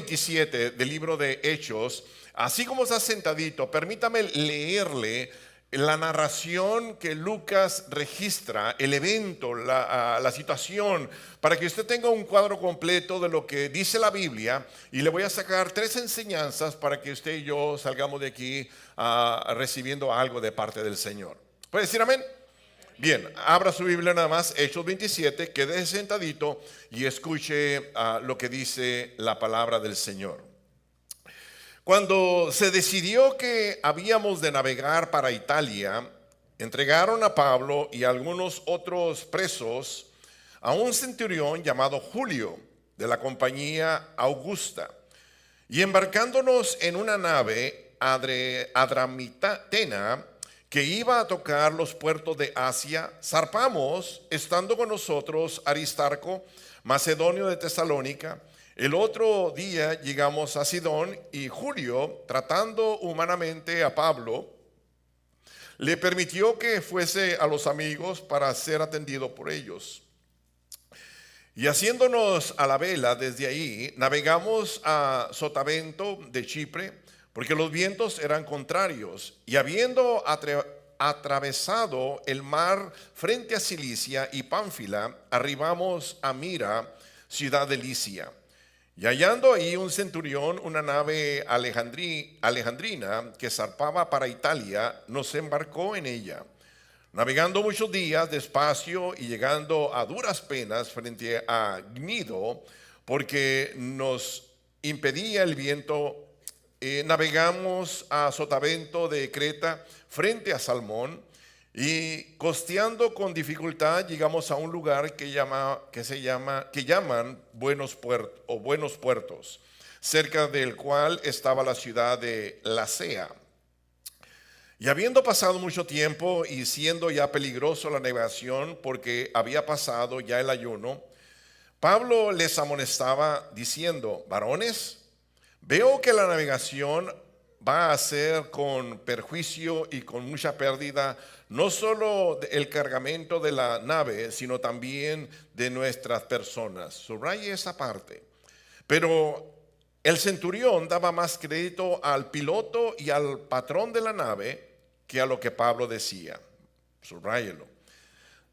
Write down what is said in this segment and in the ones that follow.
27 del libro de Hechos, así como está sentadito, permítame leerle la narración que Lucas registra, el evento, la situación, para que usted tenga un cuadro completo de lo que dice la Biblia. Y le voy a sacar 3 enseñanzas para que usted y yo salgamos de aquí recibiendo algo de parte del Señor. ¿Puede decir amén? Bien, abra su Biblia nada más, Hechos 27, quede sentadito y escuche lo que dice la palabra del Señor. Cuando se decidió que habíamos de navegar para Italia, entregaron a Pablo y a algunos otros presos a un centurión llamado Julio, de la compañía Augusta. Y embarcándonos en una nave adramitena que iba a tocar los puertos de Asia, zarpamos, estando con nosotros Aristarco, macedonio de Tesalónica. El otro día llegamos a Sidón y Julio, tratando humanamente a Pablo, le permitió que fuese a los amigos para ser atendido por ellos. Y haciéndonos a la vela desde ahí, navegamos a Sotavento de Chipre, porque los vientos eran contrarios. Y habiendo atravesado el mar frente a Cilicia y Pánfila, arribamos a Mira, ciudad de Licia. Y hallando ahí un centurión, una nave alejandrina que zarpaba para Italia, nos embarcó en ella. Navegando muchos días despacio y llegando a duras penas frente a Gnido, porque nos impedía el viento, navegamos a Sotavento de Creta frente a Salmón, y costeando con dificultad llegamos a un lugar que llaman Buenos Puertos, cerca del cual estaba la ciudad de Lasea. Y habiendo pasado mucho tiempo y siendo ya peligroso la navegación porque había pasado ya el ayuno, Pablo les amonestaba diciendo: varones, veo que la navegación va a ser con perjuicio y con mucha pérdida, no solo el cargamento de la nave, sino también de nuestras personas. Subraye esa parte. Pero el centurión daba más crédito al piloto y al patrón de la nave que a lo que Pablo decía. Subráyelo.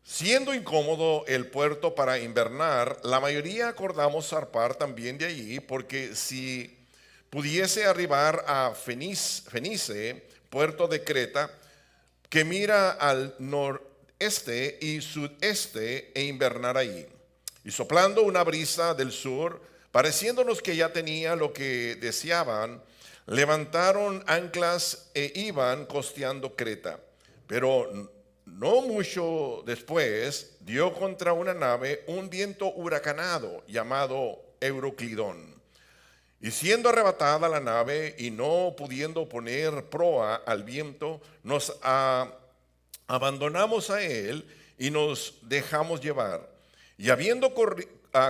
Siendo incómodo el puerto para invernar, la mayoría acordamos zarpar también de allí, porque si pudiese arribar a Fenice, puerto de Creta, que mira al noreste y sudeste, e invernar ahí. Y soplando una brisa del sur, pareciéndonos que ya tenía lo que deseaban, levantaron anclas e iban costeando Creta. Pero no mucho después dio contra una nave un viento huracanado llamado Euroclidón. Y siendo arrebatada la nave y no pudiendo poner proa al viento, nos abandonamos a él y nos dejamos llevar. Y habiendo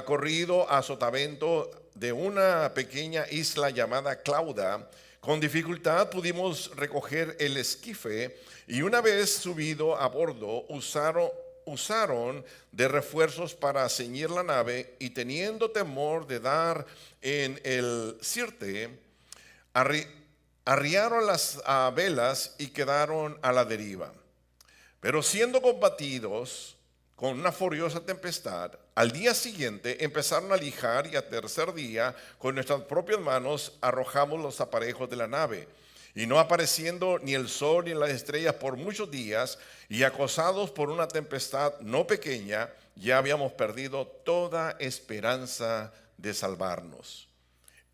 corrido a Sotavento de una pequeña isla llamada Clauda, con dificultad pudimos recoger el esquife, y una vez subido a bordo usaron de refuerzos para ceñir la nave, y teniendo temor de dar en el Sirte, arriaron las velas y quedaron a la deriva. Pero siendo combatidos con una furiosa tempestad, al día siguiente empezaron a lijar, y al tercer día con nuestras propias manos arrojamos los aparejos de la nave. Y no apareciendo ni el sol ni las estrellas por muchos días, y acosados por una tempestad no pequeña, ya habíamos perdido toda esperanza de salvarnos.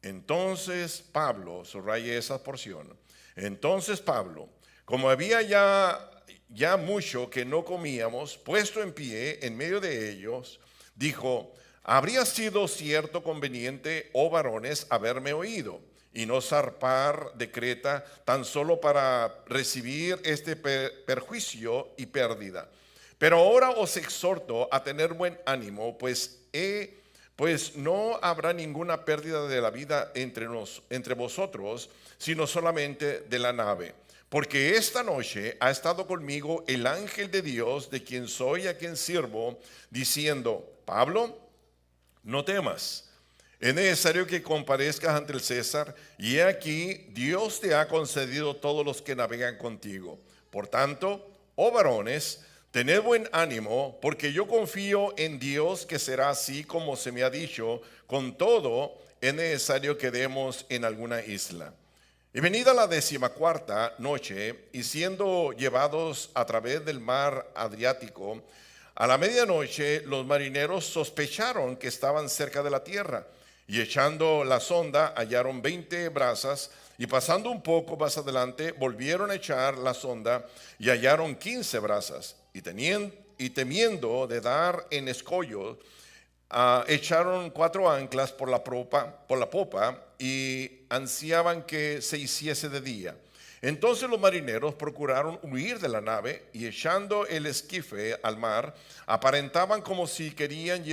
Entonces Pablo, subraye esa porción, entonces Pablo, como había ya mucho que no comíamos, puesto en pie en medio de ellos, dijo: habría sido cierto conveniente, oh varones, haberme oído y no zarpar de Creta tan solo para recibir este perjuicio y pérdida. Pero ahora os exhorto a tener buen ánimo, pues no habrá ninguna pérdida de la vida entre vosotros, sino solamente de la nave. Porque esta noche ha estado conmigo el ángel de Dios, de quien soy, a quien sirvo, diciendo: Pablo, no temas. es necesario que comparezcas ante el César, y he aquí, Dios te ha concedido todos los que navegan contigo. Por tanto, oh varones, tened buen ánimo, porque yo confío en Dios que será así como se me ha dicho. Con todo, es necesario que demos en alguna isla. Y venida la 14ª noche, y siendo llevados a través del mar Adriático, a la medianoche los marineros sospecharon que estaban cerca de la tierra, y echando la sonda hallaron 20 brazas, y pasando un poco más adelante volvieron a echar la sonda y hallaron 15 brazas, y temiendo de dar en escollo, echaron 4 anclas por la popa y ansiaban que se hiciese de día. Entonces los marineros procuraron huir de la nave, y echando el esquife al mar, aparentaban como si querían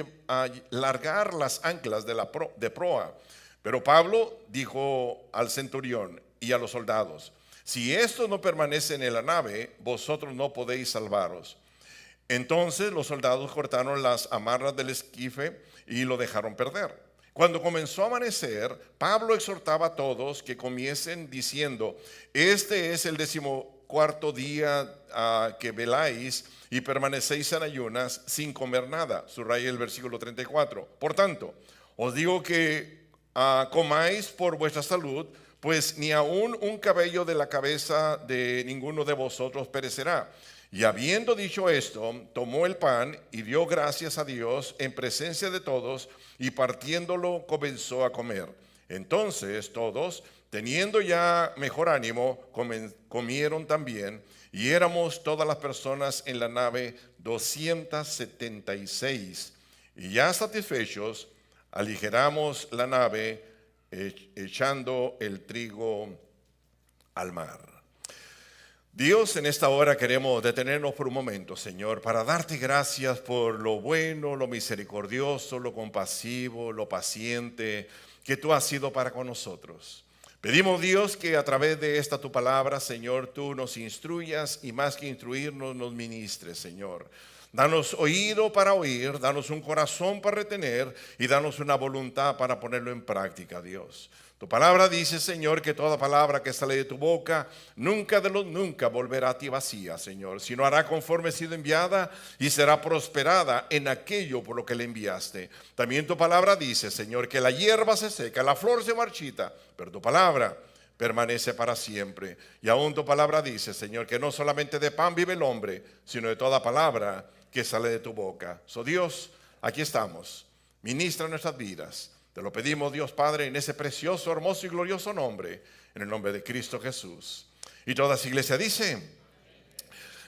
largar las anclas de proa. Pero Pablo dijo al centurión y a los soldados: si estos no permanecen en la nave, vosotros no podéis salvaros. Entonces los soldados cortaron las amarras del esquife y lo dejaron perder. Cuando comenzó a amanecer, Pablo exhortaba a todos que comiesen diciendo: este es el 14º día que veláis y permanecéis en ayunas sin comer nada. Subraya el versículo 34. Por tanto, os digo que comáis por vuestra salud, pues ni aun un cabello de la cabeza de ninguno de vosotros perecerá. Y habiendo dicho esto, tomó el pan y dio gracias a Dios en presencia de todos, y partiéndolo comenzó a comer. Entonces todos, teniendo ya mejor ánimo, comieron también, y éramos todas las personas en la nave 276. Y ya satisfechos, aligeramos la nave, echando el trigo al mar. Dios, en esta hora queremos detenernos por un momento, Señor, para darte gracias por lo bueno, lo misericordioso, lo compasivo, lo paciente que tú has sido para con nosotros. Pedimos, Dios, que a través de esta tu palabra, Señor, tú nos instruyas, y más que instruirnos, nos ministres, Señor. Danos oído para oír, danos un corazón para retener, y danos una voluntad para ponerlo en práctica, Dios. Tu palabra dice, Señor, que toda palabra que sale de tu boca nunca volverá a ti vacía, Señor, sino hará conforme ha sido enviada y será prosperada en aquello por lo que le enviaste. También tu palabra dice, Señor, que la hierba se seca, la flor se marchita, pero tu palabra permanece para siempre. Y aún tu palabra dice, Señor, que no solamente de pan vive el hombre, sino de toda palabra que sale de tu boca. So, Dios, aquí estamos. Ministra nuestras vidas. Te lo pedimos, Dios Padre, en ese precioso, hermoso y glorioso nombre, en el nombre de Cristo Jesús. Y toda esa iglesia dice: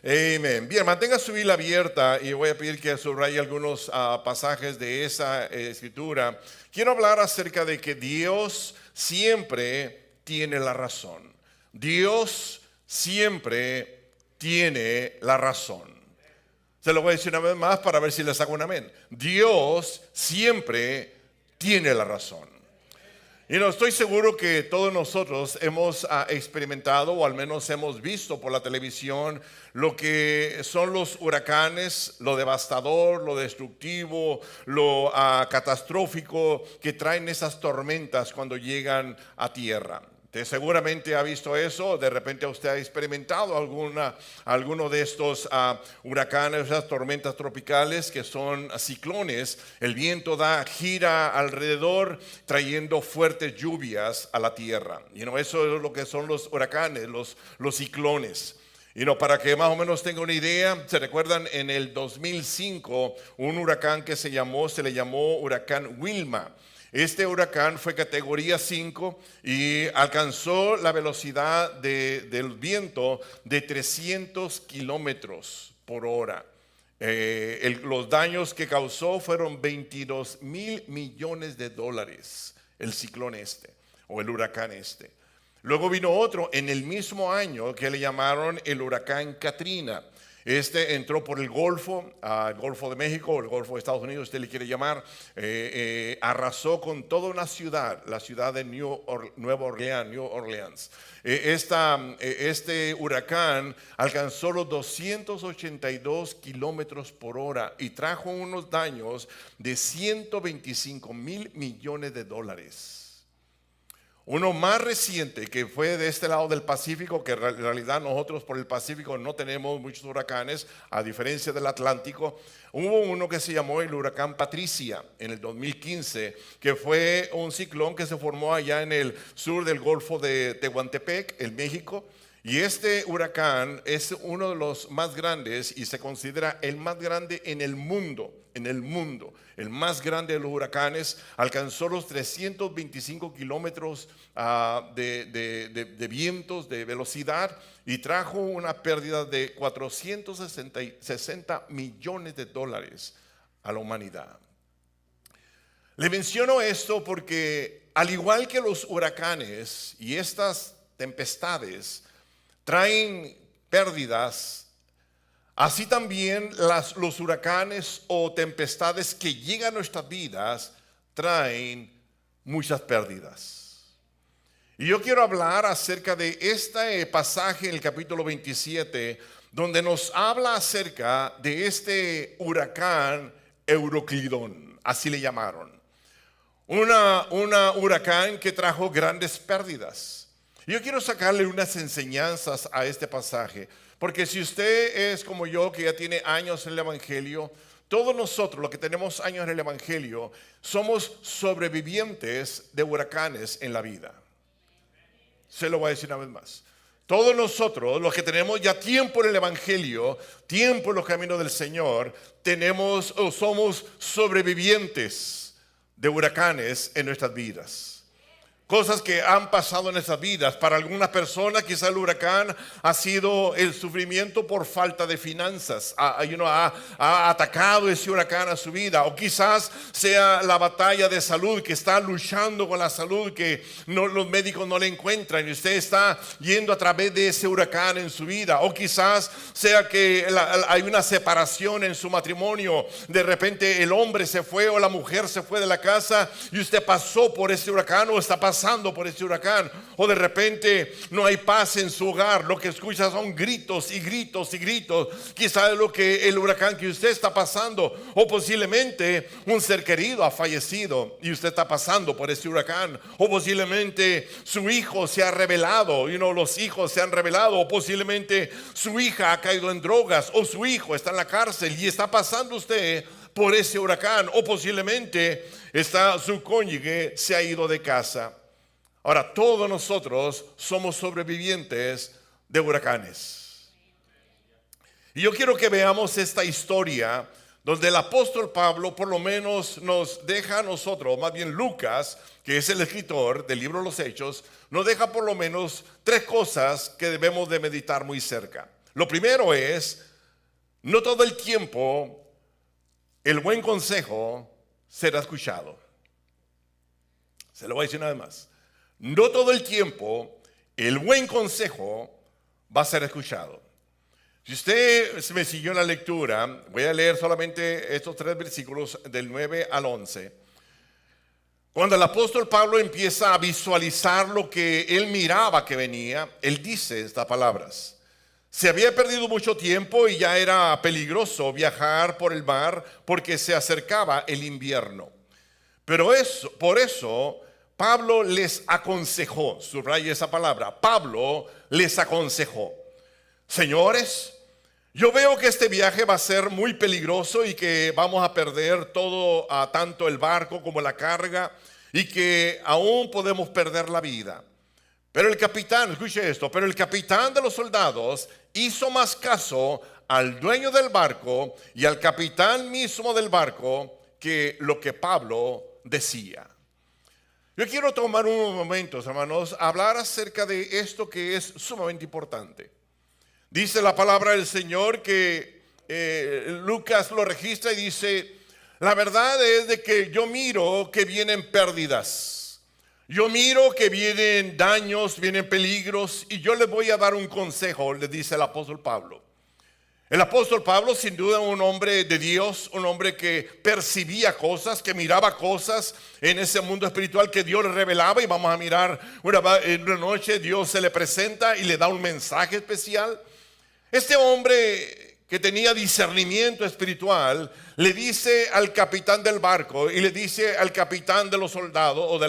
amén. Bien, mantenga su Biblia abierta, y voy a pedir que subraye algunos pasajes de esa escritura. Quiero hablar acerca de que Dios siempre tiene la razón. Dios siempre tiene la razón. Se lo voy a decir una vez más para ver si les hago un amén. Dios siempre tiene la razón. Y no estoy seguro que todos nosotros hemos experimentado, o al menos hemos visto por la televisión, lo que son los huracanes, lo devastador, lo destructivo, lo catastrófico que traen esas tormentas cuando llegan a tierra. Usted seguramente ha visto eso. De repente usted ha experimentado alguno de estos huracanes, esas tormentas tropicales que son ciclones. El viento gira alrededor, trayendo fuertes lluvias a la tierra. Eso es lo que son los huracanes, los ciclones. Para que más o menos tenga una idea, ¿se recuerdan en el 2005 un huracán que se le llamó huracán Wilma? Este huracán fue categoría 5 y alcanzó la velocidad del viento de 300 kilómetros por hora. Los daños que causó fueron $22,000 millones, el ciclón o el huracán Luego vino otro en el mismo año que le llamaron el huracán Katrina. Este entró por el Golfo, el Golfo de México, el Golfo de Estados Unidos, usted le quiere llamar. Arrasó con toda una ciudad, la ciudad de Nueva Orleans, New Orleans. Este huracán alcanzó los 282 kilómetros por hora y trajo unos daños de 125 mil millones de dólares. Uno más reciente que fue de este lado del Pacífico, que en realidad nosotros por el Pacífico no tenemos muchos huracanes, a diferencia del Atlántico. Hubo uno que se llamó el huracán Patricia en el 2015, que fue un ciclón que se formó allá en el sur del Golfo de Tehuantepec, en México. Y este huracán es uno de los más grandes y se considera el más grande en el mundo, el más grande de los huracanes. Alcanzó los 325 kilómetros de vientos, de velocidad, y trajo una pérdida de 460 millones de dólares a la humanidad. Le menciono esto porque al igual que los huracanes y estas tempestades traen pérdidas, así también los huracanes o tempestades que llegan a nuestras vidas traen muchas pérdidas. Y yo quiero hablar acerca de este pasaje en el capítulo 27, donde nos habla acerca de este huracán Euroclidón, así le llamaron. Una huracán que trajo grandes pérdidas. Yo quiero sacarle unas enseñanzas a este pasaje, porque si usted es como yo, que ya tiene años en el Evangelio, todos nosotros, los que tenemos años en el Evangelio, somos sobrevivientes de huracanes en la vida. Se lo voy a decir una vez más. Todos nosotros, los que tenemos ya tiempo en el Evangelio, tiempo en los caminos del Señor, tenemos o somos sobrevivientes de huracanes en nuestras vidas. Cosas que han pasado en nuestras vidas. Para algunas personas quizá el huracán ha sido el sufrimiento por falta de finanzas. Ha atacado ese huracán a su vida. O quizás sea la batalla de salud, que está luchando con la salud, que los médicos no le encuentran y usted está yendo a través de ese huracán en su vida. O quizás sea que hay una separación en su matrimonio. De repente el hombre se fue o la mujer se fue de la casa y usted pasó por ese huracán o está pasando por ese huracán. O de repente no hay paz en su hogar, lo que escucha son gritos y gritos y gritos. Quizás es lo que el huracán que usted está pasando, o posiblemente un ser querido ha fallecido y usted está pasando por ese huracán, o posiblemente su hijo se ha rebelado, los hijos se han rebelado, o posiblemente su hija ha caído en drogas, o su hijo está en la cárcel y está pasando usted por ese huracán, o posiblemente su cónyuge se ha ido de casa. Ahora, todos nosotros somos sobrevivientes de huracanes. Y yo quiero que veamos esta historia donde el apóstol Pablo por lo menos nos deja a nosotros, más bien Lucas, que es el escritor del libro de los Hechos, nos deja por lo menos 3 cosas que debemos de meditar muy cerca. Lo primero es, no todo el tiempo el buen consejo será escuchado. Se lo voy a decir una vez más. No todo el tiempo el buen consejo va a ser escuchado. Si usted me siguió en la lectura, voy a leer solamente estos 3 versículos del 9 al 11. Cuando el apóstol Pablo empieza a visualizar lo que él miraba que venía, él dice estas palabras: se había perdido mucho tiempo y ya era peligroso viajar por el mar porque se acercaba el invierno. Pero por eso Pablo les aconsejó, subraya esa palabra, Pablo les aconsejó: señores, yo veo que este viaje va a ser muy peligroso y que vamos a perder todo, tanto el barco como la carga, y que aún podemos perder la vida. Pero el capitán, escuche esto, pero el capitán de los soldados hizo más caso al dueño del barco y al capitán mismo del barco que lo que Pablo decía. Yo quiero tomar unos momentos, hermanos, a hablar acerca de esto que es sumamente importante. Dice la palabra del Señor que Lucas lo registra y dice: la verdad es de que yo miro que vienen pérdidas, yo miro que vienen daños, vienen peligros, y yo les voy a dar un consejo, le dice el apóstol Pablo. El apóstol Pablo, sin duda, un hombre de Dios, un hombre que percibía cosas, que miraba cosas en ese mundo espiritual que Dios le revelaba. Y vamos a mirar en una noche Dios se le presenta y le da un mensaje especial. Este hombre que tenía discernimiento espiritual le dice al capitán del barco y le dice al capitán de los soldados o de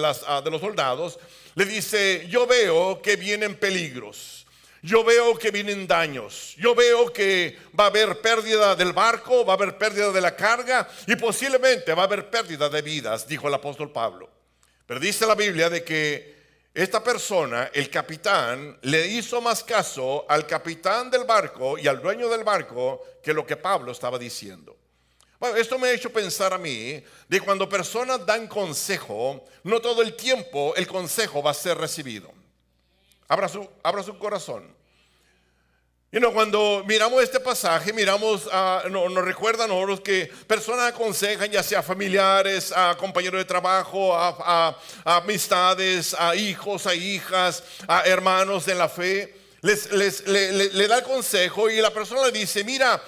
los soldados, le dice: yo veo que vienen peligros. Yo veo que vienen daños. Yo veo que va a haber pérdida del barco, va a haber pérdida de la carga y posiblemente va a haber pérdida de vidas, dijo el apóstol Pablo. Pero dice la Biblia de que esta persona, el capitán, le hizo más caso al capitán del barco y al dueño del barco que lo que Pablo estaba diciendo. Bueno, esto me ha hecho pensar a mí de cuando personas dan consejo, no todo el tiempo el consejo va a ser recibido. Abra su corazón. Cuando miramos este pasaje, nos recuerda a nosotros que personas aconsejan, ya sea familiares, a compañeros de trabajo, a amistades, a hijos, a hijas, a hermanos de la fe. Le da el consejo y la persona le dice: mira,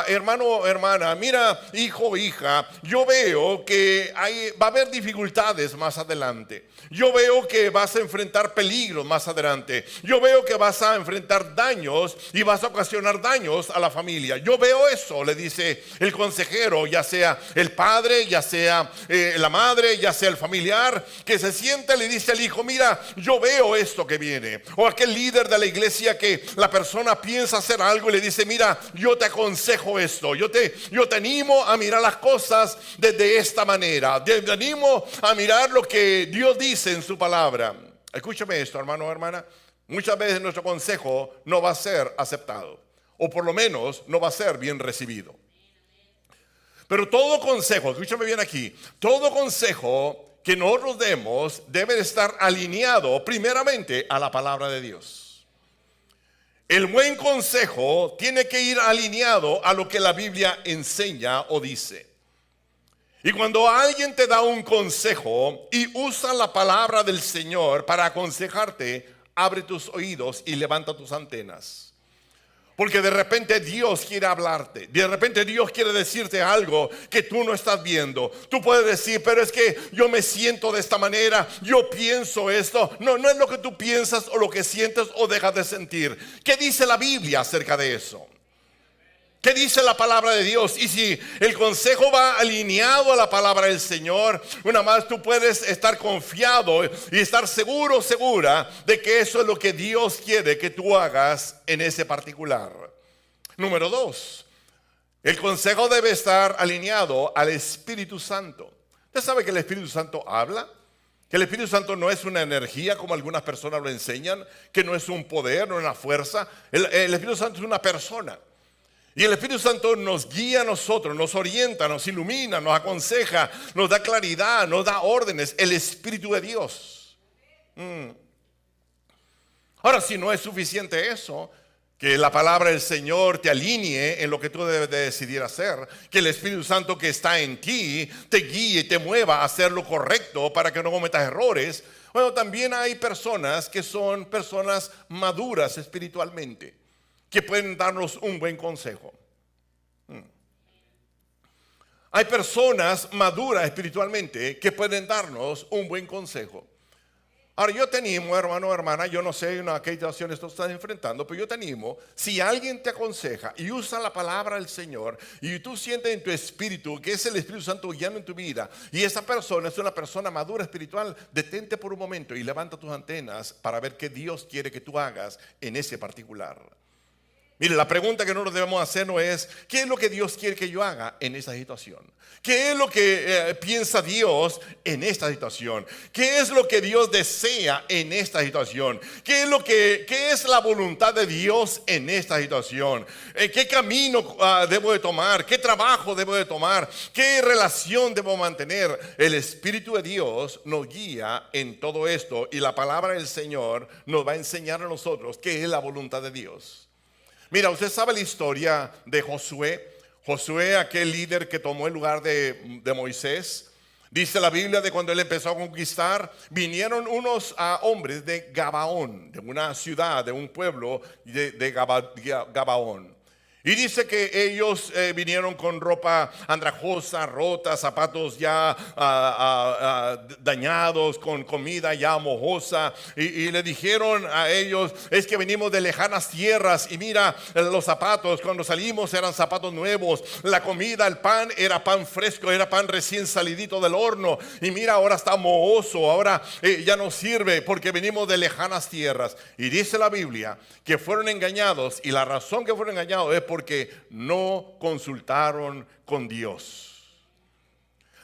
hermano, hermana, mira, hijo, hija, yo veo que va a haber dificultades más adelante. Yo veo que vas a enfrentar peligros más adelante. Yo veo que vas a enfrentar daños y vas a ocasionar daños a la familia. Yo veo eso, le dice el consejero, ya sea el padre, ya sea la madre, ya sea el familiar, que se sienta y le dice al hijo: mira, yo veo esto que viene. O aquel líder de la iglesia que la persona piensa hacer algo y le dice: mira, yo te aconsejo esto. Yo te animo a mirar las cosas desde esta manera. Te animo a mirar lo que Dios dice en su palabra. Escúchame esto, hermano o hermana. Muchas veces nuestro consejo no va a ser aceptado, o por lo menos no va a ser bien recibido. Pero todo consejo, escúchame bien aquí, todo consejo que nosotros demos debe estar alineado primeramente a la palabra de Dios. El buen consejo tiene que ir alineado a lo que la Biblia enseña o dice. Y cuando alguien te da un consejo y usa la palabra del Señor para aconsejarte, abre tus oídos y levanta tus antenas. Porque de repente Dios quiere hablarte. De repente Dios quiere decirte algo que tú no estás viendo. Tú puedes decir: pero es que yo me siento de esta manera, yo pienso esto. No es lo que tú piensas o lo que sientes o dejas de sentir. ¿Qué dice la Biblia acerca de eso? ¿Qué dice la palabra de Dios? Y si el consejo va alineado a la palabra del Señor, una más tú puedes estar confiado y estar seguro, segura de que eso es lo que Dios quiere que tú hagas en ese particular. Número 2, el consejo debe estar alineado al Espíritu Santo. ¿Usted sabe que el Espíritu Santo habla? Que el Espíritu Santo no es una energía como algunas personas lo enseñan, que no es un poder, no es una fuerza. El Espíritu Santo es una persona. Y el Espíritu Santo nos guía a nosotros, nos orienta, nos ilumina, nos aconseja, nos da claridad, nos da órdenes. El Espíritu de Dios. Ahora, si no es suficiente eso, que la palabra del Señor te alinee en lo que tú debes de decidir hacer, que el Espíritu Santo que está en ti te guíe y te mueva a hacer lo correcto para que no cometas errores. Bueno, también hay personas que son personas maduras espiritualmente, que pueden darnos un buen consejo. Hay personas maduras espiritualmente que pueden darnos un buen consejo. Ahora, yo te animo, hermano o hermana, yo no sé en qué situaciones tú estás enfrentando, pero yo te animo, si alguien te aconseja y usa la palabra del Señor y tú sientes en tu espíritu que es el Espíritu Santo guiando en tu vida y esa persona es una persona madura espiritual, detente por un momento y levanta tus antenas para ver qué Dios quiere que tú hagas en ese particular. Mire, la pregunta que nosotros debemos hacer no es: ¿qué es lo que Dios quiere que yo haga en esta situación? ¿Qué es lo que piensa Dios en esta situación? ¿Qué es lo que Dios desea en esta situación? ¿Qué es la voluntad de Dios en esta situación? ¿Qué camino debo de tomar? ¿Qué trabajo debo de tomar? ¿Qué relación debo mantener? El Espíritu de Dios nos guía en todo esto y la palabra del Señor nos va a enseñar a nosotros qué es la voluntad de Dios. Mira, usted sabe la historia de Josué. Josué, aquel líder que tomó el lugar de Moisés. Dice la Biblia de cuando él empezó a conquistar, vinieron unos hombres de Gabaón, de una ciudad, de un pueblo de Gabaón. Y dice que ellos vinieron con ropa andrajosa, rota, zapatos ya dañados, con comida ya mojosa. Y le dijeron a ellos, es que venimos de lejanas tierras y mira los zapatos, cuando salimos eran zapatos nuevos. La comida, el pan era pan fresco, era pan recién salidito del horno. Y mira, ahora está mohoso, ahora ya no sirve porque venimos de lejanas tierras. Y dice la Biblia que fueron engañados, y la razón que fueron engañados es porque no consultaron con Dios.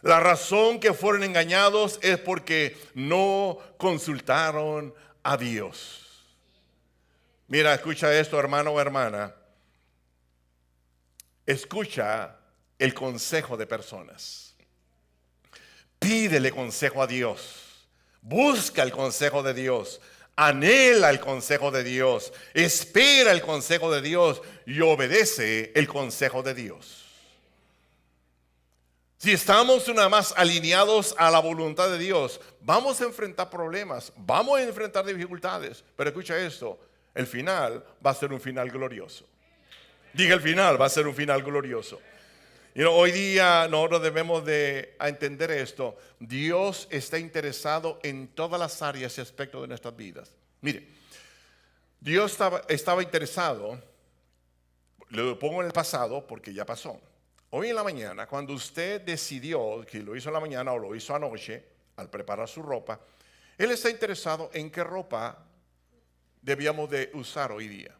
La razón que fueron engañados es porque no consultaron a Dios. Mira, escucha esto, hermano o hermana. Escucha el consejo de personas. Pídele consejo a Dios. Busca el consejo de Dios. Anhela el consejo de Dios, espera el consejo de Dios y obedece el consejo de Dios. Si estamos una más alineados a la voluntad de Dios, vamos a enfrentar problemas, vamos a enfrentar dificultades, pero escucha esto, el final va a ser un final glorioso. Diga, el final va a ser un final glorioso. Hoy día nosotros debemos de entender esto. Dios está interesado en todas las áreas y aspectos de nuestras vidas. Mire, Dios estaba interesado, lo pongo en el pasado porque ya pasó. Hoy en la mañana, cuando usted decidió, que lo hizo en la mañana o lo hizo anoche, al preparar su ropa, Él está interesado en qué ropa debíamos de usar hoy día.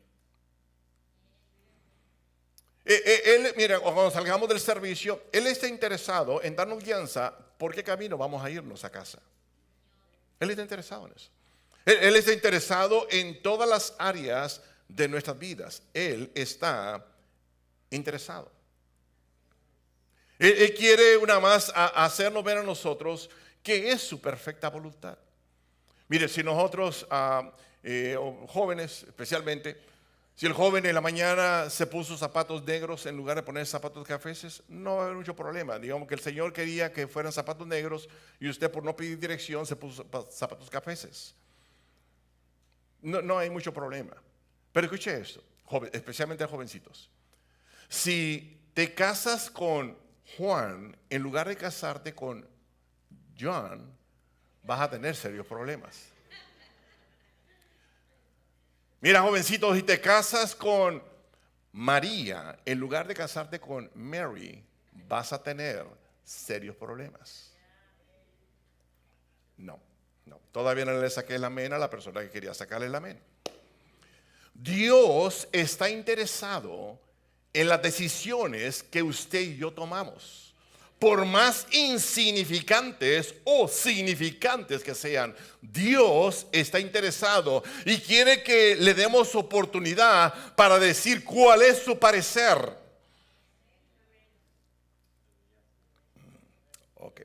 Mira, cuando salgamos del servicio, Él está interesado en darnos guianza por qué camino vamos a irnos a casa. Él está interesado en eso. Él está interesado en todas las áreas de nuestras vidas. Él está interesado. Él quiere una más hacernos ver a nosotros que es su perfecta voluntad. Mire, si nosotros, jóvenes especialmente, si el joven en la mañana se puso zapatos negros en lugar de poner zapatos cafeses, no va a haber mucho problema. Digamos que el Señor quería que fueran zapatos negros y usted, por no pedir dirección, se puso zapatos cafeses. No hay mucho problema. Pero escuche esto, especialmente a jovencitos. Si te casas con Juan en lugar de casarte con John, vas a tener serios problemas. Mira, jovencito, si te casas con María en lugar de casarte con Mary, vas a tener serios problemas. No, todavía no le saqué el amén a la persona que quería sacarle el amén. Dios está interesado en las decisiones que usted y yo tomamos. Por más insignificantes o significantes que sean, Dios está interesado y quiere que le demos oportunidad para decir cuál es su parecer. Ok.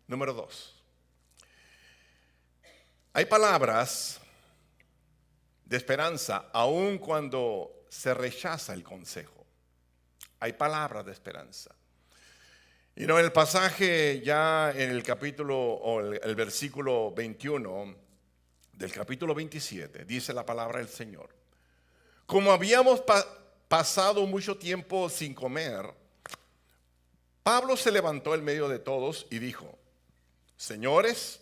Número 2. Hay palabras de esperanza aun cuando se rechaza el consejo. Hay palabras de esperanza. En el pasaje ya en el capítulo o el versículo 21 del capítulo 27 dice la palabra del Señor: como habíamos pasado mucho tiempo sin comer, Pablo se levantó en medio de todos y dijo: señores,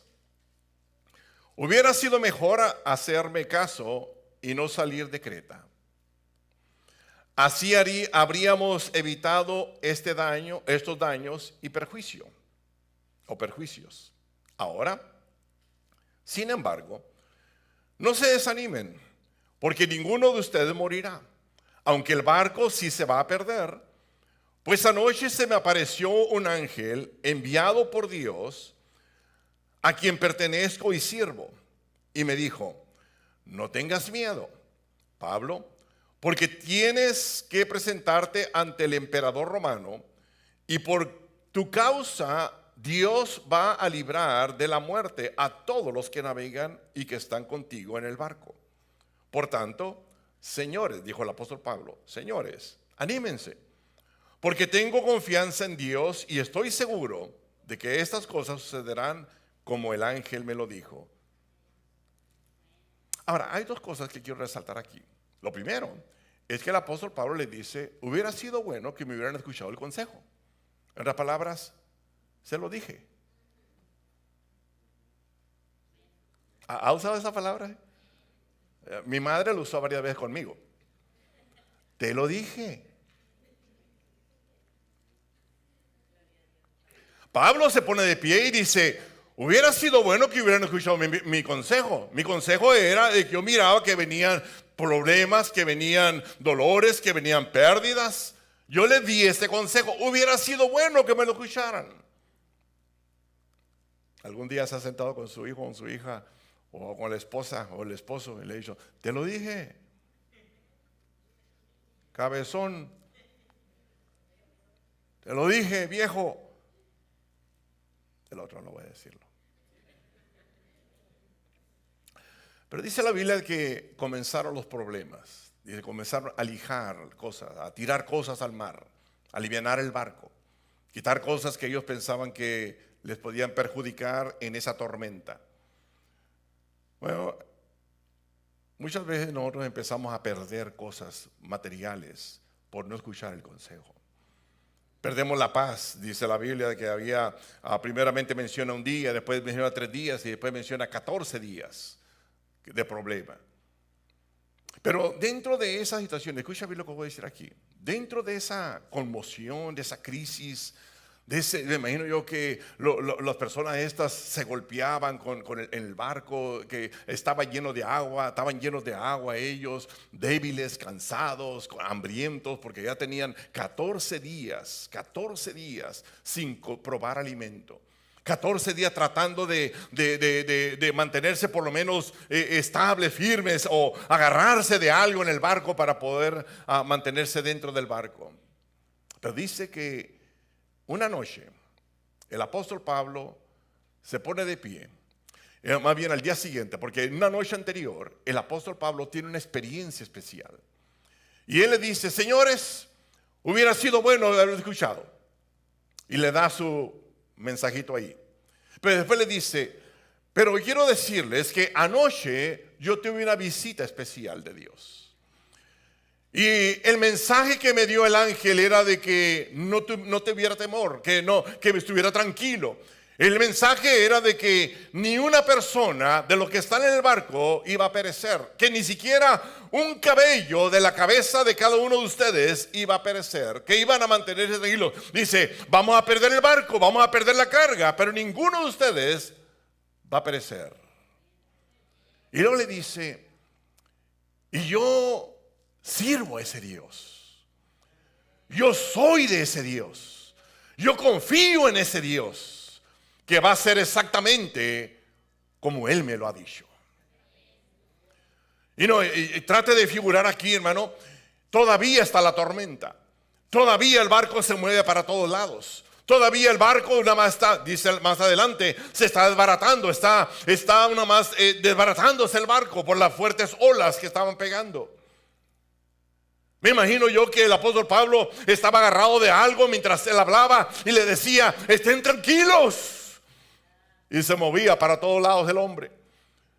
hubiera sido mejor hacerme caso y no salir de Creta. Así habríamos evitado estos daños y perjuicios. Ahora, sin embargo, no se desanimen, porque ninguno de ustedes morirá, aunque el barco sí se va a perder. Pues anoche se me apareció un ángel enviado por Dios, a quien pertenezco y sirvo, y me dijo: no tengas miedo, Pablo, porque tienes que presentarte ante el emperador romano, y por tu causa Dios va a librar de la muerte a todos los que navegan y que están contigo en el barco. Por tanto, señores, dijo el apóstol Pablo, señores, anímense, porque tengo confianza en Dios y estoy seguro de que estas cosas sucederán como el ángel me lo dijo. Ahora, hay dos cosas que quiero resaltar aquí. Lo primero es que el apóstol Pablo le dice, hubiera sido bueno que me hubieran escuchado el consejo. En otras palabras, se lo dije. ¿Ha usado esa palabra? Mi madre lo usó varias veces conmigo. Te lo dije. Pablo se pone de pie y dice, hubiera sido bueno que hubieran escuchado mi consejo. Mi consejo era de que yo miraba que venían problemas, que venían dolores, que venían pérdidas. Yo les di este consejo. Hubiera sido bueno que me lo escucharan. ¿Algún día se ha sentado con su hijo o con su hija o con la esposa o el esposo y le ha dicho, te lo dije, cabezón, te lo dije, viejo? El otro no voy a decirlo. Pero dice la Biblia que comenzaron los problemas. Dice, comenzaron a lijar cosas, a tirar cosas al mar, a alivianar el barco, quitar cosas que ellos pensaban que les podían perjudicar en esa tormenta. Bueno, muchas veces nosotros empezamos a perder cosas materiales por no escuchar el consejo. Perdemos la paz, dice la Biblia que había, primeramente menciona un día, después menciona 3 días y después menciona 14 días de problema. Pero dentro de esa situación, escucha bien lo que voy a decir aquí, dentro de esa conmoción, de esa crisis, me imagino yo que las personas estas se golpeaban con el barco que estaba lleno de agua, estaban llenos de agua ellos, débiles, cansados, hambrientos, porque ya tenían 14 días sin probar alimento. 14 días tratando de mantenerse por lo menos estables, firmes, o agarrarse de algo en el barco para poder mantenerse dentro del barco. Pero dice que una noche el apóstol Pablo se pone de pie, más bien al día siguiente, porque en una noche anterior el apóstol Pablo tiene una experiencia especial. Y él le dice, señores, hubiera sido bueno haberlo escuchado. Y le da su mensajito ahí. Pero después le dice, pero quiero decirles que anoche yo tuve una visita especial de Dios. Y el mensaje que me dio el ángel era de que no tuviera temor, que me estuviera tranquilo. El mensaje era de que ni una persona de los que están en el barco iba a perecer, que ni siquiera un cabello de la cabeza de cada uno de ustedes iba a perecer, que iban a mantenerse tranquilos. Dice, vamos a perder el barco, vamos a perder la carga, pero ninguno de ustedes va a perecer. Y luego le dice, y yo sirvo a ese Dios, yo soy de ese Dios, yo confío en ese Dios que va a ser exactamente como Él me lo ha dicho. Y trate de figurar aquí, hermano, todavía está la tormenta, todavía el barco se mueve para todos lados, todavía el barco nada más está, dice más adelante, se está desbaratando, está una más desbaratándose el barco por las fuertes olas que estaban pegando. Me imagino yo que el apóstol Pablo estaba agarrado de algo mientras él hablaba y le decía, estén tranquilos. Y se movía para todos lados el hombre.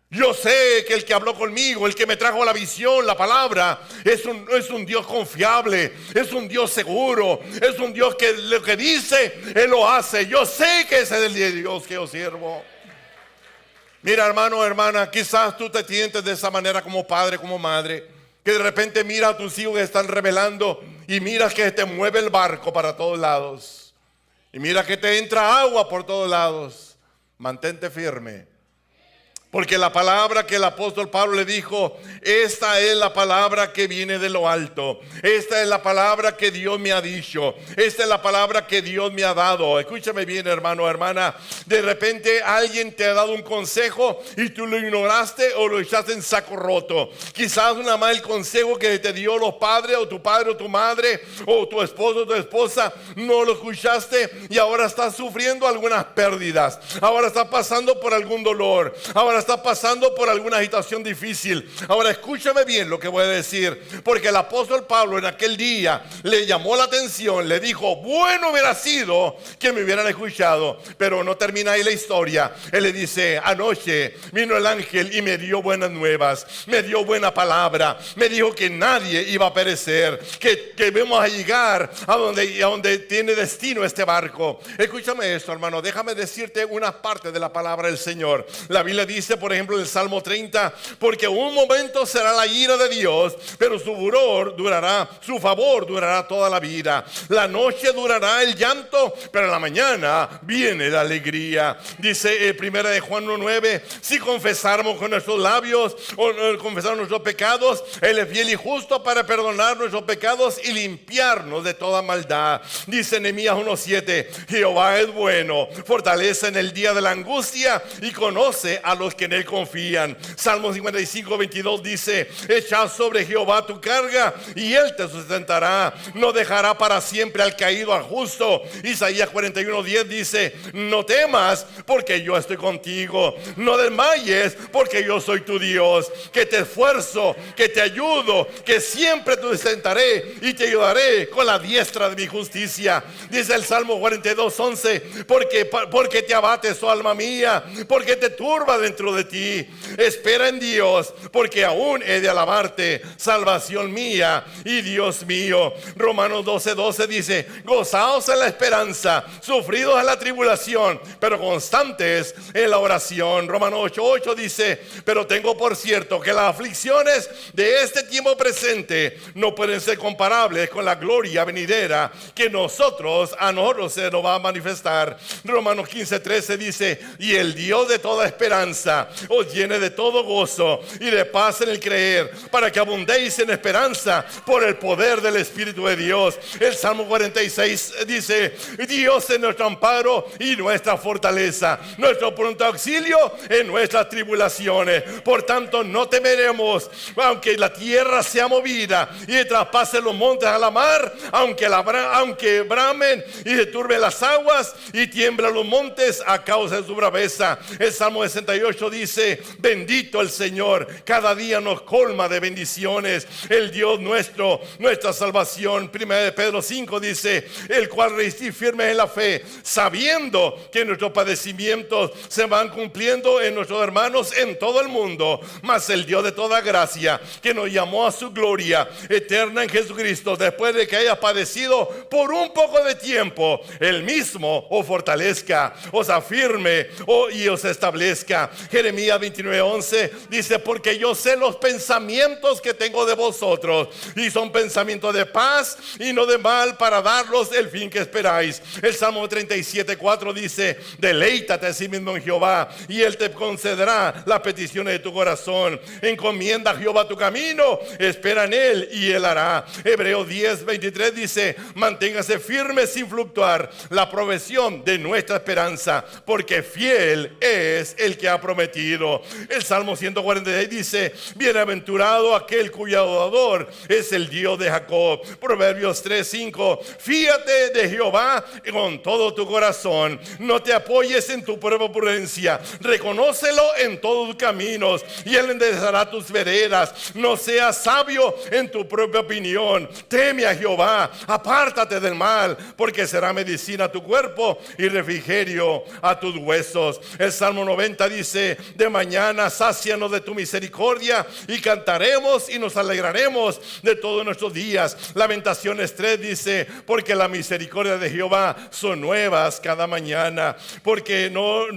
Yo sé que el que habló conmigo, el que me trajo la visión, la palabra, es un Dios confiable, es un Dios seguro, es un Dios que lo que dice, Él lo hace. Yo sé que ese es el Dios que yo sirvo. Mira, hermano, hermana, quizás tú te sientes de esa manera como padre, como madre, que de repente mira a tus hijos que están rebelando y miras que te mueve el barco para todos lados. Y mira que te entra agua por todos lados. Mantente firme, porque la palabra que el apóstol Pablo le dijo, esta es la palabra que viene de lo alto, esta es la palabra que Dios me ha dicho, esta es la palabra que Dios me ha dado. Escúchame bien, hermano, hermana, de repente alguien te ha dado un consejo y tú lo ignoraste o lo echaste en saco roto. Quizás nada más el consejo que te dio los padres, o tu padre o tu madre, o tu esposo o tu esposa, no lo escuchaste y ahora estás sufriendo algunas pérdidas, ahora estás pasando por algún dolor, ahora estás pasando por alguna situación difícil. Ahora escúchame bien lo que voy a decir, porque el apóstol Pablo en aquel día le llamó la atención, le dijo, bueno hubiera sido que me hubieran escuchado. Pero no termina ahí la historia. Él le dice, anoche vino el ángel y me dio buenas nuevas, me dio buena palabra, me dijo que nadie iba a perecer, que vamos a llegar a donde tiene destino este barco. Escúchame esto, hermano, déjame decirte una parte de la palabra del Señor. La Biblia dice, por ejemplo, en el Salmo 30, porque un momento será la ira de Dios, pero su favor durará toda la vida. La noche durará el llanto, pero en la mañana viene la alegría. Dice 1 de Juan 1:9, si confesáramos con nuestros labios o confesar nuestros pecados, Él es fiel y justo para perdonar nuestros pecados y limpiarnos de toda maldad. Dice Nehemías 1:7, Jehová es bueno, fortalece en el día de la angustia y conoce a los que en Él confían. Salmo 55:22 dice, echa sobre Jehová tu carga y Él te sustentará, no dejará para siempre al caído al justo. Isaías 41:10 dice, no temas porque yo estoy contigo, no desmayes porque yo soy tu Dios, que te esfuerzo, que te ayudo, que siempre te sustentaré y te ayudaré con la diestra de mi justicia. Dice el Salmo 42:11, porque te abates, oh alma mía, porque te turba dentro de ti. Espera en Dios, porque aún he de alabarte, salvación mía y Dios mío. Romanos 12:12 dice, gozaos en la esperanza, sufridos en la tribulación, pero constantes en la oración. Romanos 8:8 dice, pero tengo por cierto que las aflicciones de este tiempo presente no pueden ser comparables con la gloria venidera que a nosotros se nos va a manifestar. Romanos 15:13 dice, y el Dios de toda esperanza os llene de todo gozo y de paz en el creer, para que abundéis en esperanza por el poder del Espíritu de Dios. El Salmo 46 dice, Dios es nuestro amparo y nuestra fortaleza, nuestro pronto auxilio en nuestras tribulaciones. Por tanto no temeremos, aunque la tierra sea movida y traspasen los montes a la mar, aunque bramen y se turben las aguas y tiemblan los montes a causa de su braveza. El Salmo 68 dice, bendito el Señor, cada día nos colma de bendiciones, el Dios nuestro, nuestra salvación. 1 de Pedro 5 dice, el cual resistís firmes en la fe, sabiendo que nuestros padecimientos se van cumpliendo en nuestros hermanos en todo el mundo, mas el Dios de toda gracia, que nos llamó a su gloria eterna en Jesucristo, después de que haya padecido por un poco de tiempo, Él mismo os fortalezca, os afirme y os establezca. Jeremías 29:11 dice, porque yo sé los pensamientos que tengo de vosotros, y son pensamientos de paz y no de mal, para darlos el fin que esperáis. El Salmo 37:4 dice, deleítate a sí mismo en Jehová y Él te concederá las peticiones de tu corazón. Encomienda a Jehová tu camino, espera en Él y Él hará. Hebreos 10:23 dice, manténgase firme sin fluctuar la provisión de nuestra esperanza, porque fiel es el que ha prometido. El Salmo 146 dice, bienaventurado aquel cuyo dador es el Dios de Jacob. Proverbios 3:5, fíate de Jehová con todo tu corazón, no te apoyes en tu propia prudencia, reconócelo en todos tus caminos y Él enderezará tus veredas. No seas sabio en tu propia opinión, teme a Jehová, apártate del mal, porque será medicina a tu cuerpo y refrigerio a tus huesos. El Salmo 90 dice, de mañana sácianos de tu misericordia y cantaremos y nos alegraremos de todos nuestros días. Lamentaciones 3 dice, porque la misericordia de Jehová son nuevas cada mañana, porque no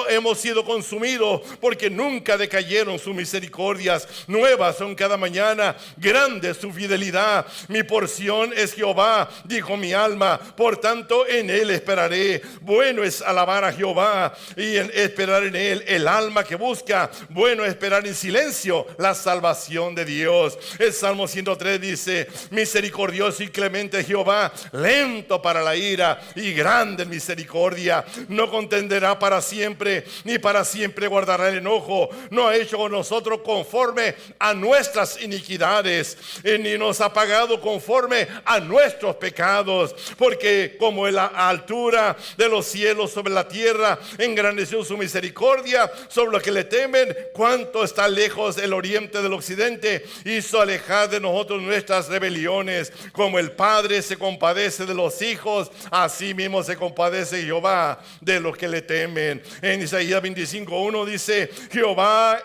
hemos sido consumidos, porque nunca decayeron sus misericordias, nuevas son cada mañana, grande es su fidelidad. Mi porción es Jehová, dijo mi alma, por tanto en Él esperaré. Bueno es alabar a Jehová y esperar en Él. El alma que busca, bueno es esperar en silencio la salvación de Dios. El Salmo 103 dice, misericordioso y clemente Jehová, lento para la ira y grande en misericordia, no contenderá para siempre, ni para siempre guardará el enojo, no ha hecho con nosotros conforme a nuestras iniquidades, ni nos ha pagado conforme a nuestros pecados, porque como en la altura de los cielos sobre la tierra, engrandeció su misericordia misericordia sobre los que le temen. Cuánto está lejos el oriente del occidente. Hizo alejar de nosotros nuestras rebeliones. Como el Padre se compadece de los hijos, así mismo se compadece Jehová de los que le temen. En Isaías 25:1 dice: Jehová,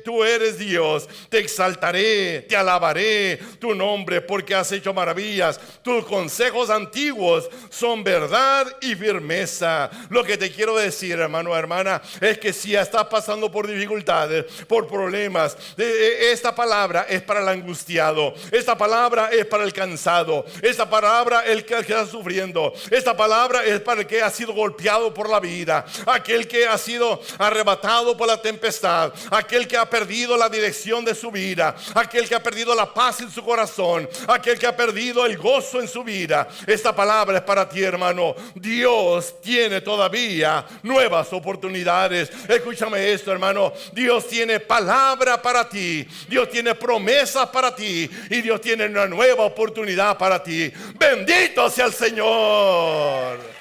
tú eres Dios, te exaltaré, te alabaré tu nombre, porque has hecho maravillas. Tus consejos antiguos son verdad y firmeza. Lo que te quiero decir, hermano o hermana, es que si estás pasando por dificultades, por problemas, esta palabra es para el angustiado, esta palabra es para el cansado, esta palabra es el que está sufriendo, esta palabra es para el que ha sido golpeado por la vida, aquel que ha sido arrebatado por la tempestad, aquel que ha perdido la dirección de su vida, aquel que ha perdido la paz en su corazón, aquel que ha perdido el gozo en su vida. Esta palabra es para ti, hermano. Dios tiene todavía nuevas oportunidades. Escúchame esto, hermano. Dios tiene palabra para ti, Dios tiene promesas para ti, y Dios tiene una nueva oportunidad para ti. Bendito sea el Señor.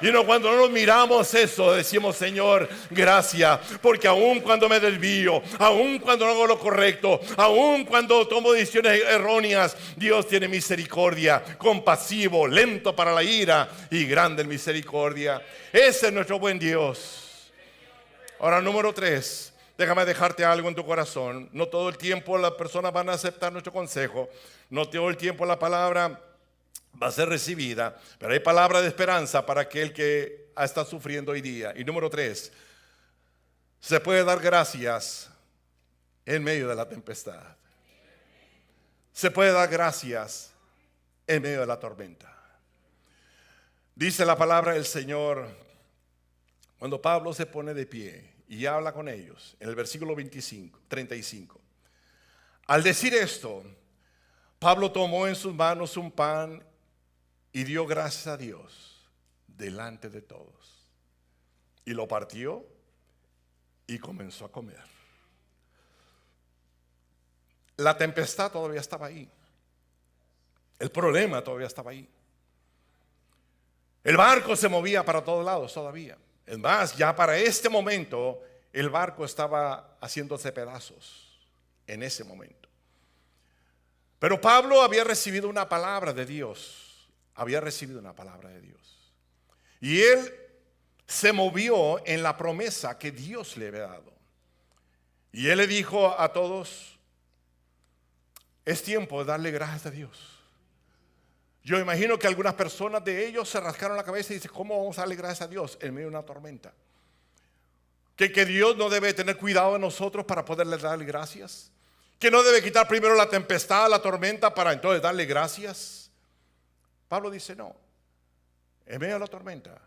Y cuando no nos miramos eso, decimos: Señor, gracias, porque aun cuando me desvío, aun cuando no hago lo correcto, aun cuando tomo decisiones erróneas, Dios tiene misericordia, compasivo, lento para la ira y grande en misericordia. Ese es nuestro buen Dios. Ahora, número 3, déjame dejarte algo en tu corazón. No todo el tiempo las personas van a aceptar nuestro consejo, no todo el tiempo la palabra va a ser recibida, pero hay palabra de esperanza para aquel que está sufriendo hoy día. Y número 3, se puede dar gracias en medio de la tempestad. Se puede dar gracias en medio de la tormenta. Dice la palabra del Señor, cuando Pablo se pone de pie y habla con ellos, en el versículo 35. Al decir esto, Pablo tomó en sus manos un pan y dio gracias a Dios delante de todos. Y lo partió y comenzó a comer. La tempestad todavía estaba ahí. El problema todavía estaba ahí. El barco se movía para todos lados todavía. Es más, ya para este momento el barco estaba haciéndose pedazos en ese momento. Pero Pablo había recibido una palabra de Dios. Había recibido una palabra de Dios. Y él se movió en la promesa que Dios le había dado. Y él le dijo a todos: es tiempo de darle gracias a Dios. Yo imagino que algunas personas de ellos se rascaron la cabeza y dicen: ¿cómo vamos a darle gracias a Dios en medio de una tormenta? Que Dios no debe tener cuidado de nosotros para poderle darle gracias. Que no debe quitar primero la tempestad, la tormenta, para entonces darle gracias. Pablo dice: no, en medio de la tormenta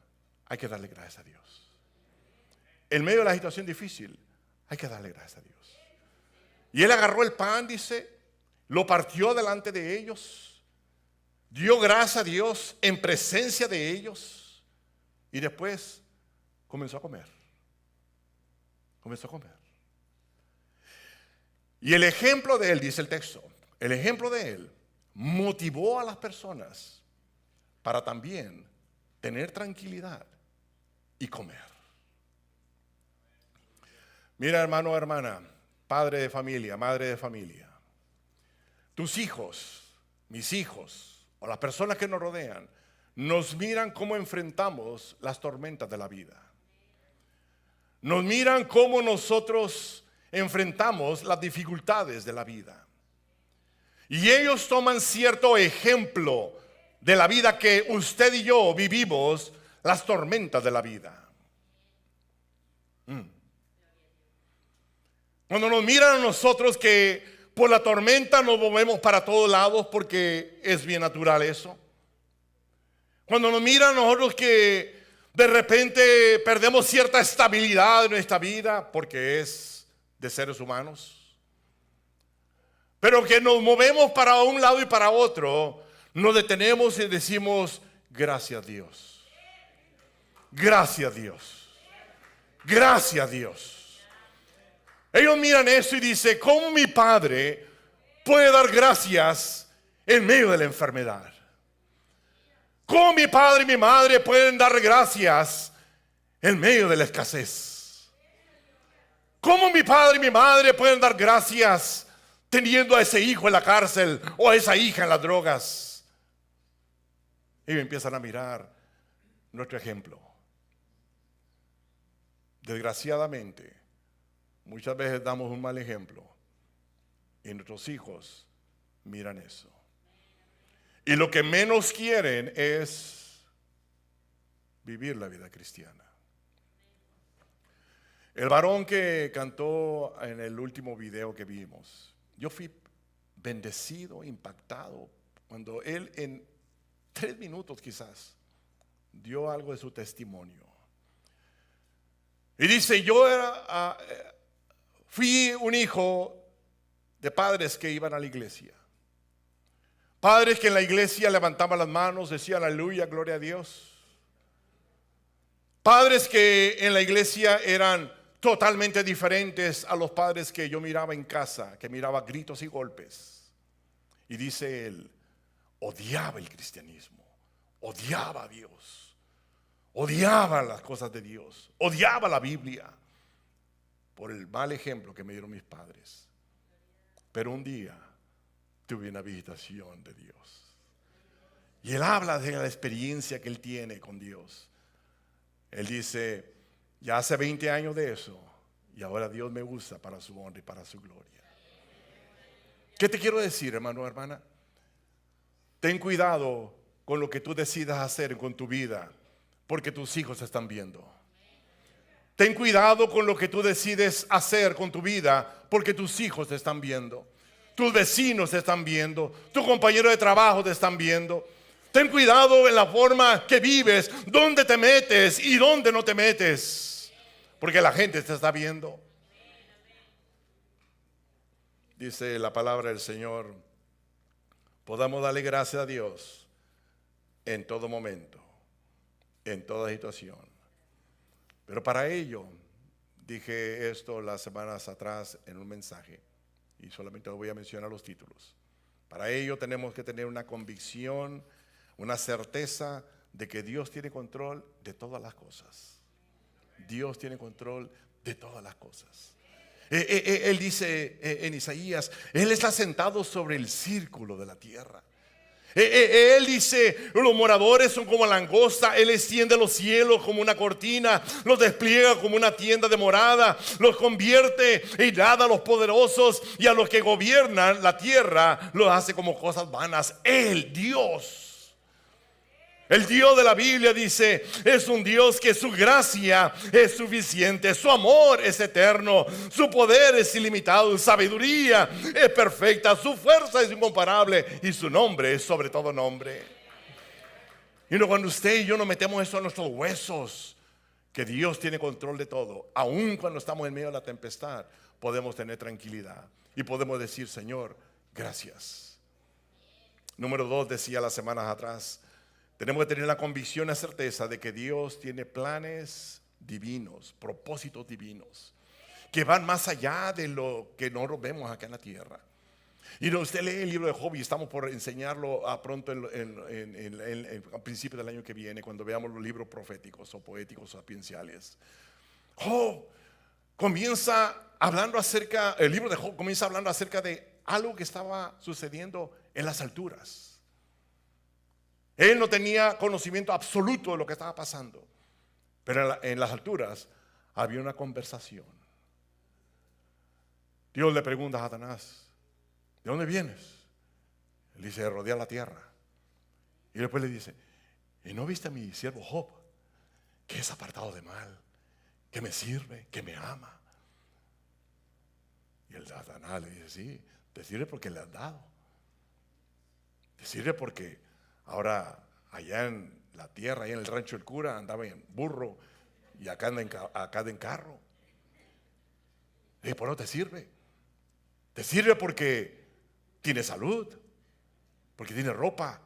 hay que darle gracias a Dios. En medio de la situación difícil hay que darle gracias a Dios. Y él agarró el pan, dice, lo partió delante de ellos, dio gracias a Dios en presencia de ellos, y después comenzó a comer. Comenzó a comer. Y el ejemplo de él, dice el texto, el ejemplo de él motivó a las personas para también tener tranquilidad y comer. Mira, hermano o hermana, padre de familia, madre de familia, tus hijos, mis hijos o las personas que nos rodean nos miran cómo enfrentamos las tormentas de la vida. Nos miran cómo nosotros enfrentamos las dificultades de la vida. Y ellos toman cierto ejemplo de la vida que usted y yo vivimos, las tormentas de la vida. Cuando nos miran a nosotros que por la tormenta nos movemos para todos lados, porque es bien natural eso. Cuando nos miran a nosotros que de repente perdemos cierta estabilidad en nuestra vida, porque es de seres humanos, pero que nos movemos para un lado y para otro, nos detenemos y decimos: gracias Dios, gracias Dios, gracias Dios. Ellos miran eso y dicen: ¿cómo mi padre puede dar gracias en medio de la enfermedad? ¿Cómo mi padre y mi madre pueden dar gracias en medio de la escasez? ¿Cómo mi padre y mi madre pueden dar gracias teniendo a ese hijo en la cárcel o a esa hija en las drogas? Ellos empiezan a mirar nuestro ejemplo. Desgraciadamente, muchas veces damos un mal ejemplo y nuestros hijos miran eso. Y lo que menos quieren es vivir la vida cristiana. El varón que cantó en el último video que vimos, yo fui bendecido, impactado, cuando él en 3 minutos quizás dio algo de su testimonio. Y dice, fui un hijo de padres que iban a la iglesia. Padres que en la iglesia levantaban las manos, decían aleluya, gloria a Dios. Padres que en la iglesia eran totalmente diferentes a los padres que yo miraba en casa, que miraba gritos y golpes. Y dice él, odiaba el cristianismo, odiaba a Dios, odiaba las cosas de Dios, odiaba la Biblia por el mal ejemplo que me dieron mis padres. Pero un día tuve una visitación de Dios. Y él habla de la experiencia que él tiene con Dios. Él dice, ya hace 20 años de eso, y ahora Dios me usa para su honra y para su gloria. ¿Qué te quiero decir, hermano o hermana? Ten cuidado con lo que tú decidas hacer con tu vida, porque tus hijos están viendo. Ten cuidado con lo que tú decides hacer con tu vida, porque tus hijos te están viendo. Tus vecinos te están viendo, tu compañero de trabajo te están viendo. Ten cuidado en la forma que vives, dónde te metes y dónde no te metes, porque la gente te está viendo. Dice la palabra del Señor, podamos darle gracias a Dios en todo momento, en toda situación. Pero para ello, dije esto las semanas atrás en un mensaje, y solamente voy a mencionar los títulos. Para ello tenemos que tener una convicción, una certeza de que Dios tiene control de todas las cosas. Dios tiene control de todas las cosas. Él dice en Isaías, Él está sentado sobre el círculo de la tierra. Él dice, los moradores son como langosta. Él extiende los cielos como una cortina, los despliega como una tienda de morada, los convierte en nada a los poderosos, y a los que gobiernan la tierra los hace como cosas vanas. Él, Dios, el Dios de la Biblia, dice, es un Dios que su gracia es suficiente, su amor es eterno, su poder es ilimitado, su sabiduría es perfecta, su fuerza es incomparable y su nombre es sobre todo nombre. Y cuando usted y yo nos metemos eso en nuestros huesos, que Dios tiene control de todo, aun cuando estamos en medio de la tempestad, podemos tener tranquilidad y podemos decir, Señor, gracias. Número 2, decía las semanas atrás, tenemos que tener la convicción, la certeza de que Dios tiene planes divinos, propósitos divinos, que van más allá de lo que nosotros vemos acá en la tierra. Y usted lee el libro de Job, y estamos por enseñarlo a pronto a principios del año que viene, cuando veamos los libros proféticos o poéticos o sapienciales. Job comienza hablando el libro de Job comienza hablando acerca de algo que estaba sucediendo en las alturas. Él no tenía conocimiento absoluto de lo que estaba pasando, pero en las alturas había una conversación. Dios le pregunta a Satanás, ¿de dónde vienes? Él dice, de rodear la tierra. Y después le dice, ¿y no viste a mi siervo Job, que es apartado de mal, que me sirve, que me ama? Y el Satanás le dice, sí, te sirve porque le has dado. Te sirve porque ahora allá en la tierra, allá en el rancho del cura, andaba en burro y acá anda en carro. Y por eso te sirve. Te sirve porque tiene salud, porque tiene ropa.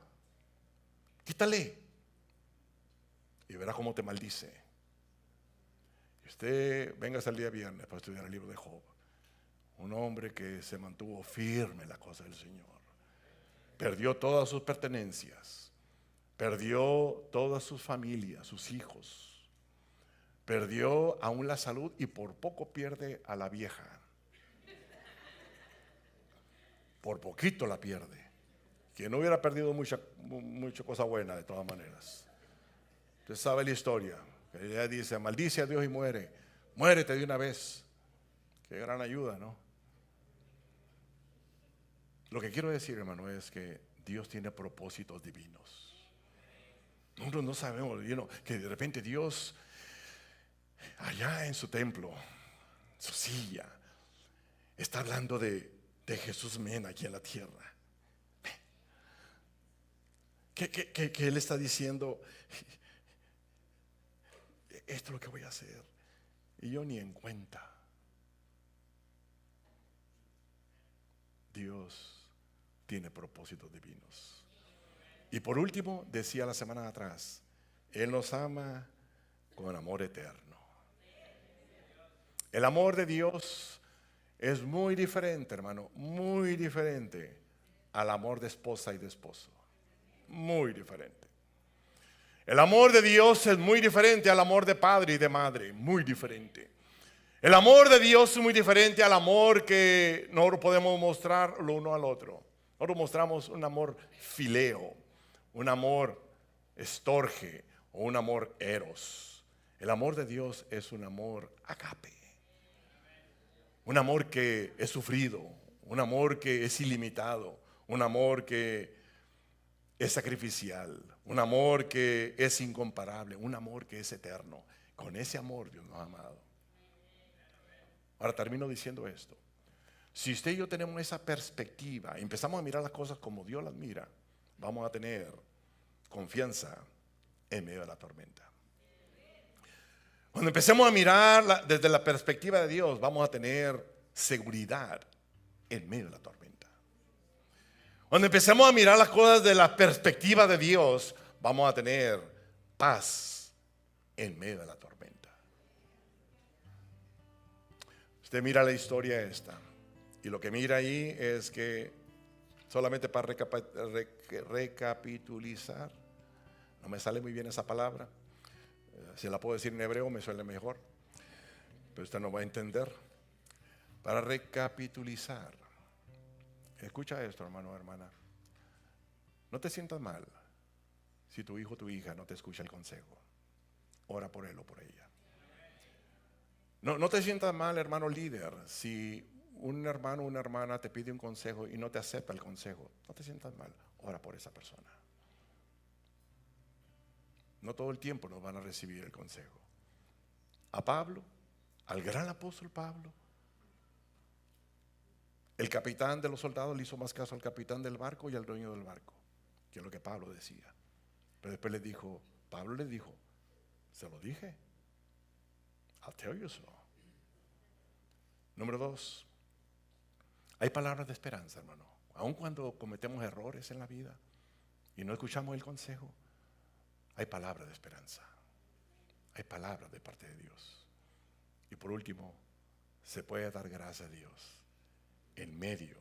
Quítale y verá cómo te maldice. Y usted venga hasta el día viernes para estudiar el libro de Job. Un hombre que se mantuvo firme en la cosa del Señor. Perdió todas sus pertenencias, perdió todas sus familias, sus hijos, Perdió aún la salud y por poco pierde a la vieja. Por poquito la pierde. Que no hubiera perdido mucha cosa buena de todas maneras. Usted sabe la historia. Ella dice, maldice a Dios y muere. Muérete de una vez. Qué gran ayuda, ¿no? Lo que quiero decir, hermano, es que Dios tiene propósitos divinos. Nosotros no sabemos, que de repente Dios, allá en su templo, su silla, está hablando de Jesús aquí en la tierra. Que Él está diciendo, esto es lo que voy a hacer, y yo ni en cuenta. Dios tiene propósitos divinos. Y por último, decía la semana atrás, Él nos ama con amor eterno. El amor de Dios es muy diferente, hermano, muy diferente al amor de esposa y de esposo. Muy diferente. El amor de Dios es muy diferente al amor de padre y de madre, muy diferente. El amor de Dios es muy diferente al amor que nosotros podemos mostrar lo uno al otro. Nosotros mostramos un amor fileo, un amor estorge o un amor eros. El amor de Dios es un amor agape. Un amor que es sufrido, un amor que es ilimitado, un amor que es sacrificial, un amor que es incomparable, un amor que es eterno. Con ese amor Dios nos ha amado. Ahora termino diciendo esto. Si usted y yo tenemos esa perspectiva, empezamos a mirar las cosas como Dios las mira, vamos a tener confianza en medio de la tormenta. Cuando empecemos a mirar desde la perspectiva de Dios, vamos a tener seguridad en medio de la tormenta. Cuando empecemos a mirar las cosas de la perspectiva de Dios, vamos a tener paz en medio de la tormenta. Usted mira la historia esta, y lo que mira ahí es que, solamente para recapitulizar, no me sale muy bien esa palabra, si la puedo decir en hebreo me suena mejor, pero usted no va a entender. Para recapitulizar, escucha esto, hermano o hermana. No te sientas mal si tu hijo o tu hija no te escucha el consejo. Ora por él o por ella. No te sientas mal, hermano líder, si un hermano o una hermana te pide un consejo y no te acepta el consejo. No te sientas mal, ora por esa persona. No todo el tiempo nos van a recibir el consejo. A Pablo, al gran apóstol Pablo, el capitán de los soldados le hizo más caso al capitán del barco y al dueño del barco que lo que Pablo decía. Pero después Pablo le dijo, se lo dije, I'll tell you so. Número 2, hay palabras de esperanza, hermano. Aun cuando cometemos errores en la vida y no escuchamos el consejo, hay palabras de esperanza. Hay palabras de parte de Dios. Y por último, se puede dar gracias a Dios en medio